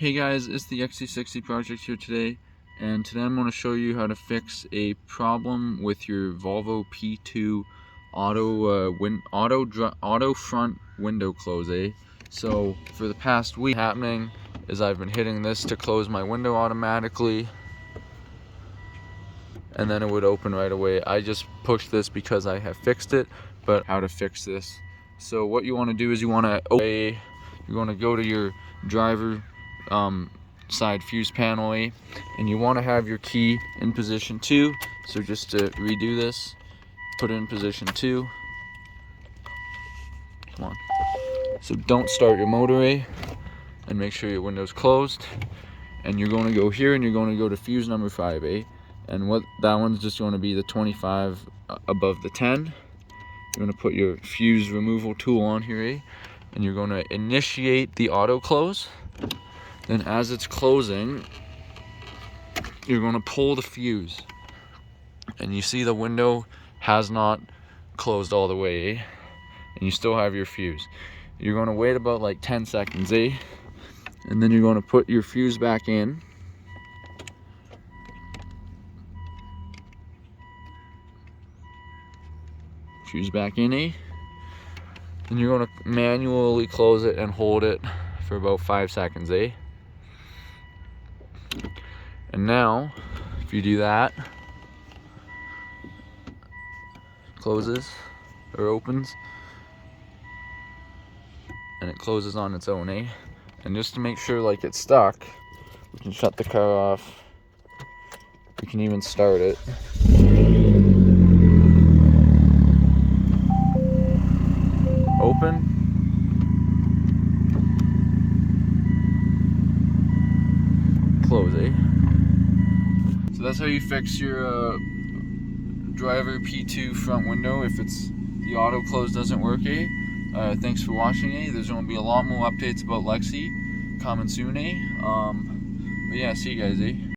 Hey guys, it's the XC60 project here today, and today I'm going to show you how to fix a problem with your Volvo P2 auto front window close. So for the past week, happening is I've been hitting this to close my window automatically, and then it would open right away. I just pushed this because I have fixed it, but how to fix this? So what you want to do is you want to go to your driver side fuse panel and you want to have your key in position 2. So just to redo this, put it in position 2. Come on. So don't start your motor and make sure your window's closed, and you're going to go here and you're going to go to fuse number 5 and what that one's just going to be the 25 above the 10. You're going to put your fuse removal tool on here and you're going to initiate the auto close. Then as it's closing, you're going to pull the fuse, and you see the window has not closed all the way, and you still have your fuse. You're going to wait about like 10 seconds, and then you're going to put your fuse back in. Fuse back in, and you're going to manually close it and hold it for about 5 seconds, And now, if you do that, closes or opens, and it closes on its own, And just to make sure like it's stuck, we can shut the car off. We can even start it. Open. Close, So that's how you fix your driver P2 front window if the auto close doesn't work, Thanks for watching, There's going to be a lot more updates about Lexi coming soon, But yeah, see you guys,